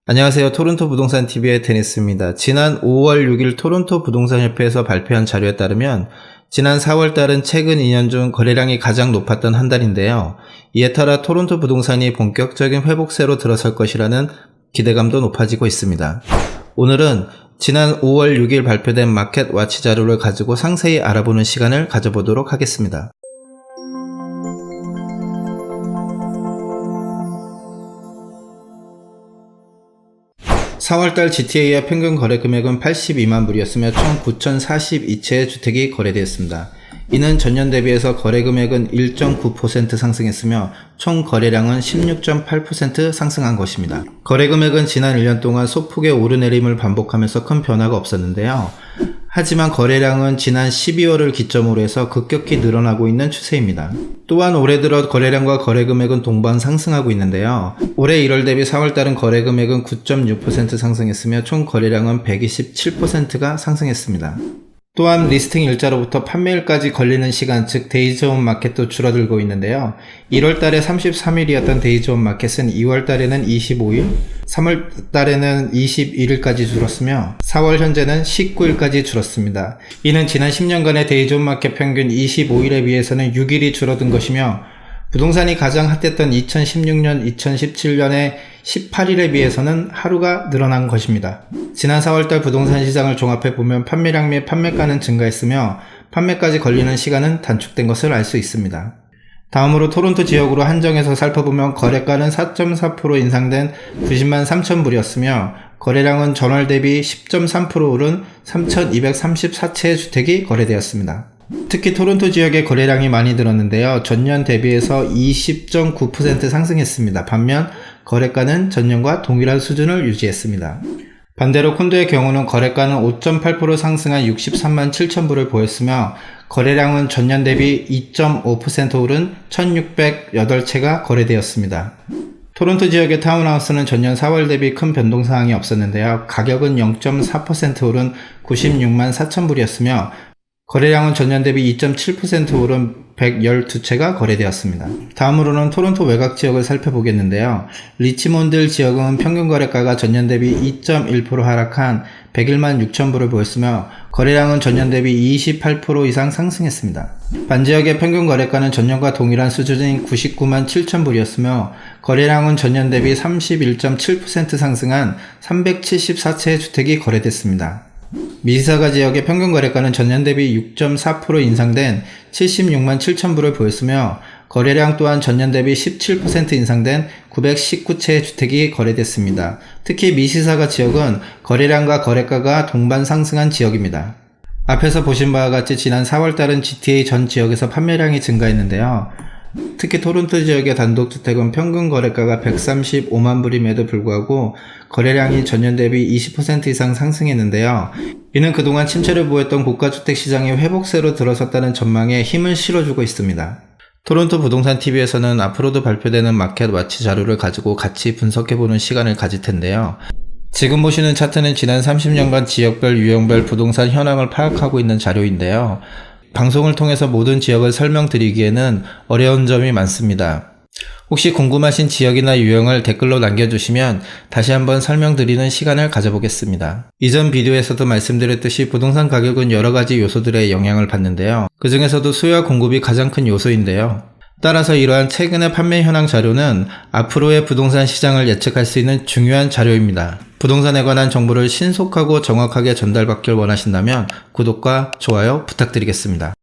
안녕하세요. 토론토 부동산 TV의 데니스입니다. 지난 5월 6일 토론토 부동산협회에서 발표한 자료에 따르면 지난 4월 달은 최근 2년 중 거래량이 가장 높았던 한 달인데요. 이에 따라 토론토 부동산이 본격적인 회복세로 들어설 것이라는 기대감도 높아지고 있습니다. 오늘은 지난 5월 6일 발표된 마켓 와치 자료를 가지고 상세히 알아보는 시간을 가져보도록 하겠습니다. 4월달 GTA의 평균 거래 금액은 82만 불이었으며 총 9,042채의 주택이 거래되었습니다. 이는 전년 대비해서 거래 금액은 1.9% 상승했으며 총 거래량은 16.8% 상승한 것입니다. 거래 금액은 지난 1년 동안 소폭의 오르내림을 반복하면서 큰 변화가 없었는데요. 하지만 거래량은 지난 12월을 기점으로 해서 급격히 늘어나고 있는 추세입니다. 또한 올해 들어 거래량과 거래 금액은 동반 상승하고 있는데요. 올해 1월 대비 4월달은 거래 금액은 9.6% 상승했으며 총 거래량은 127%가 상승했습니다. 또한 리스팅 일자로부터 판매일까지 걸리는 시간, 즉 데이즈 온 마켓도 줄어들고 있는데요. 1월 달에 33일이었던 데이즈 온 마켓은 2월 달에는 25일, 3월 달에는 21일까지 줄었으며 4월 현재는 19일까지 줄었습니다. 이는 지난 10년간의 데이즈 온 마켓 평균 25일에 비해서는 6일이 줄어든 것이며 부동산이 가장 핫했던 2016년, 2017년의 18일에 비해서는 하루가 늘어난 것입니다. 지난 4월달 부동산 시장을 종합해보면 판매량 및 판매가는 증가했으며 판매까지 걸리는 시간은 단축된 것을 알 수 있습니다. 다음으로 토론토 지역으로 한정해서 살펴보면 거래가는 4.4% 인상된 90만 3천 불이었으며 거래량은 전월 대비 10.3% 오른 3,234채의 주택이 거래되었습니다. 특히 토론토 지역의 거래량이 많이 늘었는데요. 전년 대비해서 20.9% 상승했습니다. 반면 거래가는 전년과 동일한 수준을 유지했습니다. 반대로 콘도의 경우는 거래가는 5.8% 상승한 63만 7천 불을 보였으며 거래량은 전년 대비 2.5% 오른 1,608채가 거래되었습니다. 토론토 지역의 타운하우스는 전년 4월 대비 큰 변동사항이 없었는데요. 가격은 0.4% 오른 96만 4천 불이었으며 거래량은 전년 대비 2.7% 오른 112채가 거래되었습니다. 다음으로는 토론토 외곽 지역을 살펴보겠는데요. 리치몬드 지역은 평균 거래가가 전년 대비 2.1% 하락한 101만 6천 불을 보였으며 거래량은 전년 대비 28% 이상 상승했습니다. 반지역의 평균 거래가는 전년과 동일한 수준인 99만 7천 불이었으며 거래량은 전년 대비 31.7% 상승한 374채의 주택이 거래됐습니다. 미시사가 지역의 평균 거래가는 전년 대비 6.4% 인상된 76만 7천 불을 보였으며 거래량 또한 전년 대비 17% 인상된 919채의 주택이 거래됐습니다. 특히 미시사가 지역은 거래량과 거래가가 동반 상승한 지역입니다. 앞에서 보신 바와 같이 지난 4월달은 GTA 전 지역에서 판매량이 증가했는데요. 특히 토론토 지역의 단독주택은 평균 거래가가 135만 불임에도 불구하고 거래량이 전년 대비 20% 이상 상승했는데요. 이는 그동안 침체를 보였던 고가주택 시장이 회복세로 들어섰다는 전망에 힘을 실어주고 있습니다. 토론토 부동산 TV에서는 앞으로도 발표되는 마켓 와치 자료를 가지고 같이 분석해보는 시간을 가질 텐데요. 지금 보시는 차트는 지난 30년간 지역별, 유형별 부동산 현황을 파악하고 있는 자료인데요. 방송을 통해서 모든 지역을 설명드리기에는 어려운 점이 많습니다. 혹시 궁금하신 지역이나 유형을 댓글로 남겨주시면 다시 한번 설명드리는 시간을 가져보겠습니다. 이전 비디오에서도 말씀드렸듯이 부동산 가격은 여러가지 요소들의 영향을 받는데요. 그 중에서도 수요와 공급이 가장 큰 요소인데요. 따라서 이러한 최근의 판매 현황 자료는 앞으로의 부동산 시장을 예측할 수 있는 중요한 자료입니다. 부동산에 관한 정보를 신속하고 정확하게 전달받길 원하신다면 구독과 좋아요 부탁드리겠습니다.